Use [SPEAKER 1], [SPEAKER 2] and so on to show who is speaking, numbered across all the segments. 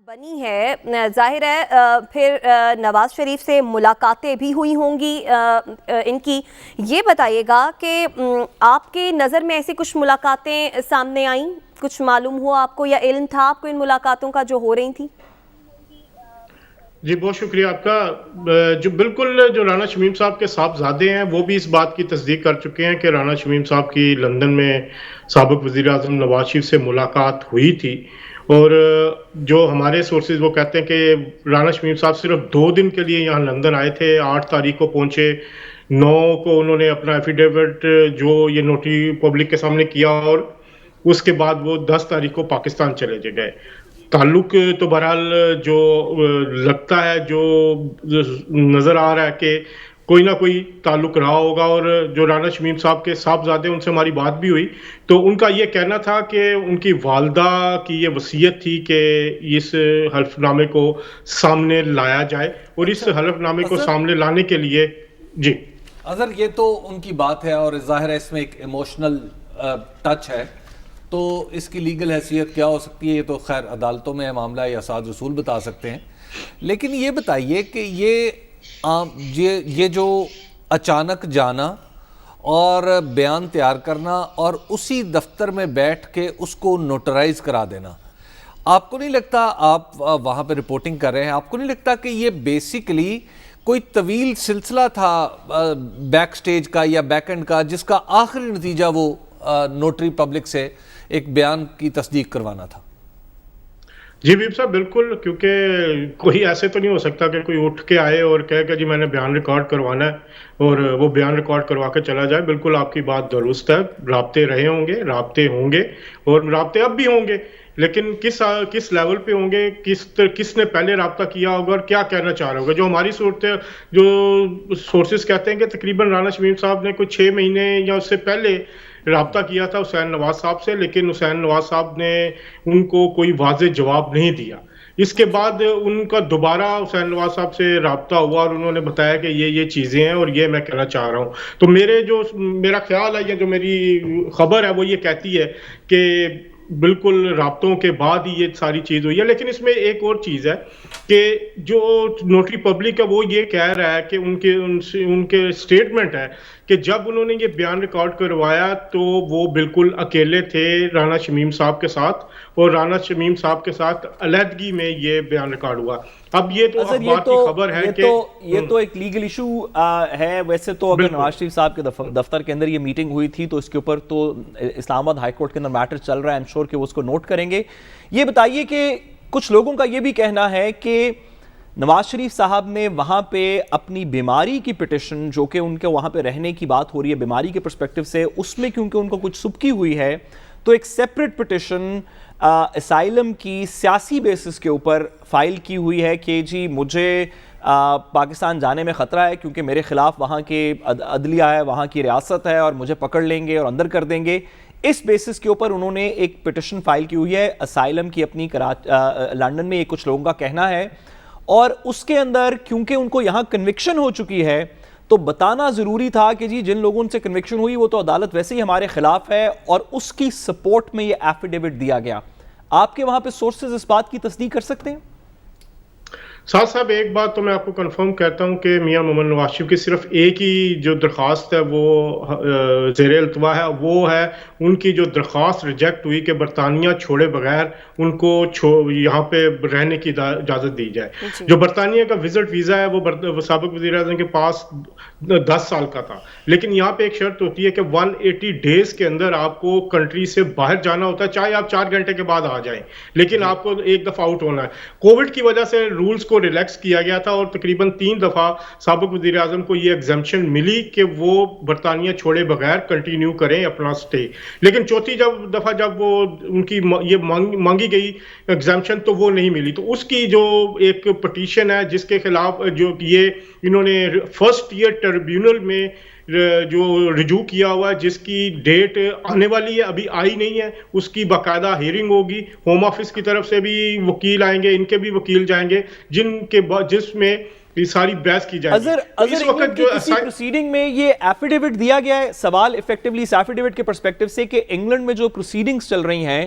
[SPEAKER 1] بنی ہے، ظاہر ہے پھر نواز شریف سے ملاقاتیں بھی ہوئی ہوں گی ان کی. یہ بتائیے گا کہ آپ کے نظر میں ایسی کچھ ملاقاتیں سامنے آئیں، کچھ معلوم ہوا آپ کو یا علم تھا آپ کو ان ملاقاتوں کا جو ہو رہی تھیں؟
[SPEAKER 2] جی بہت شکریہ آپ کا. جو بالکل جو رانا شمیم صاحب کے صاحبزادے ہیں وہ بھی اس بات کی تصدیق کر چکے ہیں کہ رانا شمیم صاحب کی لندن میں سابق وزیر اعظم نواز شریف سے ملاقات ہوئی تھی. اور جو ہمارے سورسز وہ کہتے ہیں کہ رانا شمیم صاحب صرف 2 دن کے لیے یہاں لندن آئے تھے. 8 تاریخ کو پہنچے، 9 کو انہوں نے اپنا ایفیڈیوٹ جو یہ نوٹری پبلک کے سامنے کیا، اور اس کے بعد وہ 10 تاریخ کو پاکستان چلے گئے. تعلق تو بہرحال جو لگتا ہے، جو نظر آ رہا ہے کہ کوئی نہ کوئی تعلق رہا ہوگا. اور جو رانا شمیم صاحب کے صاحبزادے ان سے ہماری بات بھی ہوئی تو ان کا یہ کہنا تھا کہ ان کی والدہ کی یہ وصیت تھی کہ اس حلف نامے کو سامنے لایا جائے، اور اس حلف نامے کو سامنے لانے کے لیے جی
[SPEAKER 3] اظہر یہ تو ان کی بات ہے اور ظاہر ہے اس میں ایک ایموشنل ٹچ ہے، تو اس کی لیگل حیثیت کیا ہو سکتی ہے یہ تو خیر عدالتوں میں معاملہ یا اساتذہ رسول بتا سکتے ہیں. لیکن یہ بتائیے کہ یہ جو اچانک جانا اور بیان تیار کرنا اور اسی دفتر میں بیٹھ کے اس کو نوٹرائز کرا دینا، آپ کو نہیں لگتا، آپ وہاں پہ رپورٹنگ کر رہے ہیں، آپ کو نہیں لگتا کہ یہ بیسیکلی کوئی طویل سلسلہ تھا بیک سٹیج کا یا بیک اینڈ کا، جس کا آخری نتیجہ وہ نوٹری پبلک سے ایک بیان کی تصدیق کروانا تھا؟
[SPEAKER 2] جی بیب صاحب بالکل، کیونکہ کوئی ایسے تو نہیں ہو سکتا کہ کوئی اٹھ کے آئے اور کہے کہ جی میں نے بیان ریکارڈ کروانا ہے اور وہ بیان ریکارڈ کروا کے چلا جائے. بالکل آپ کی بات درست ہے، رابطے رہے ہوں گے، رابطے ہوں گے اور رابطے اب بھی ہوں گے، لیکن کس لیول پہ ہوں گے، کس نے پہلے رابطہ کیا ہوگا اور کیا کہنا چاہ رہا ہوگا. جو ہماری جو سورسز کہتے ہیں کہ تقریباً رانا شمیم صاحب نے کوئی 6 مہینے یا اس سے پہلے رابطہ کیا تھا حسین نواز صاحب سے، لیکن حسین نواز صاحب نے ان کو کوئی واضح جواب نہیں دیا. اس کے بعد ان کا دوبارہ حسین نواز صاحب سے رابطہ ہوا اور انہوں نے بتایا کہ یہ چیزیں ہیں اور یہ میں کہنا چاہ رہا ہوں. تو میرا خیال ہے یا جو میری خبر ہے وہ یہ کہتی ہے کہ بالکل رابطوں کے بعد ہی یہ ساری چیز ہوئی ہے. لیکن اس میں ایک اور چیز ہے کہ جو نوٹری پبلک ہے وہ یہ کہہ رہا ہے کہ ان کے سٹیٹمنٹ ہے کہ جب انہوں نے یہ بیان ریکارڈ کروایا تو وہ بالکل اکیلے تھے رانا شمیم صاحب کے ساتھ، اور رانا شمیم صاحب کے ساتھ علیحدگی میں یہ بیان ریکارڈ ہوا. اب یہ تو اخبار کی خبر ہے کہ
[SPEAKER 4] یہ تو ایک لیگل ایشو ہے. ویسے تو اگر نواز شریف صاحب کے دفتر کے اندر یہ میٹنگ ہوئی تھی تو اس کے اوپر تو اسلام آباد ہائی کورٹ کے اندر میٹر چل رہا ہے، ایم شور کہ وہ اس کو نوٹ کریں گے. یہ بتائیے کہ کچھ لوگوں کا یہ بھی کہنا ہے کہ نواز شریف صاحب نے وہاں پہ اپنی بیماری کی پٹیشن، جو کہ ان کے وہاں پہ رہنے کی بات ہو رہی ہے بیماری کے پرسپیکٹو سے، اس میں کیونکہ ان کو کچھ سبکی ہوئی ہے تو ایک سیپریٹ پٹیشن اسائلم کی سیاسی بیسس کے اوپر فائل کی ہوئی ہے کہ جی مجھے پاکستان جانے میں خطرہ ہے کیونکہ میرے خلاف وہاں کے عدلیہ ہے، وہاں کی ریاست ہے اور مجھے پکڑ لیں گے اور اندر کر دیں گے. اس بیسس کے اوپر انہوں نے ایک پٹیشن فائل کی ہوئی ہے اسائلم کی اپنی لندن میں، یہ کچھ لوگوں کا کہنا ہے. اور اس کے اندر کیونکہ ان کو یہاں کنوکشن ہو چکی ہے تو بتانا ضروری تھا کہ جی جن لوگوں سے کنوکشن ہوئی وہ تو عدالت ویسے ہی ہمارے خلاف ہے، اور اس کی سپورٹ میں یہ ایفیڈیوٹ دیا گیا. آپ کے وہاں پہ سورسز اس بات کی تصدیق کر سکتے ہیں؟
[SPEAKER 2] ساتھ صاحب ایک بات تو میں آپ کو کنفرم کہتا ہوں کہ میاں محمد نواز شریف کی صرف ایک ہی جو درخواست ہے وہ زیر التوا ہے، وہ ہے ان کی جو درخواست ریجیکٹ ہوئی کہ برطانیہ چھوڑے بغیر ان کو یہاں پہ رہنے کی اجازت دی جائے. جو برطانیہ کا وزٹ ویزا ہے وہ سابق وزیر اعظم کے پاس 10 سال کا تھا، لیکن یہاں پہ ایک شرط ہوتی ہے کہ 180 ڈیز کے اندر آپ کو کنٹری سے باہر جانا ہوتا ہے، چاہے آپ 4 گھنٹے کے بعد آ جائیں، لیکن آپ کو ایک دفعہ آؤٹ ہونا ہے. کووڈ کی وجہ سے رولز کو ریلیکس کیا گیا تھا اور تقریباً 3 دفعہ سابق وزیر اعظم کو یہ ایگزمپشن ملی کہ وہ برطانیہ چھوڑے بغیر کنٹینیو کریں اپنا سٹے. لیکن چوتھی دفعہ جب وہ ان کی یہ مانگی گئی ایگزمپشن تو وہ نہیں ملی. تو اس کی جو ایک پٹیشن ہے جس کے خلاف جو یہ انہوں نے فرسٹ ایئر ٹریبیونل میں جو رجوع کیا ہوا ہے، جس کی ڈیٹ آنے والی ہے، ابھی آئی نہیں ہے، اس کی باقاعدہ ہیئرنگ ہوگی. ہوم آفس کی طرف سے بھی وکیل آئیں گے، ان کے بھی وکیل جائیں گے جس میں یہ ساری بحث کی جائے گی.
[SPEAKER 4] اس وقت جو کسی پروسیڈنگ میں یہ ایفیڈیوٹ دیا گیا ہے، سوال ایفیکٹیولی اس ایفیڈیوٹ کے پرسپیکٹیو سے کہ انگلینڈ میں جو پروسیڈنگز چل رہی ہیں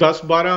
[SPEAKER 2] 10, 12,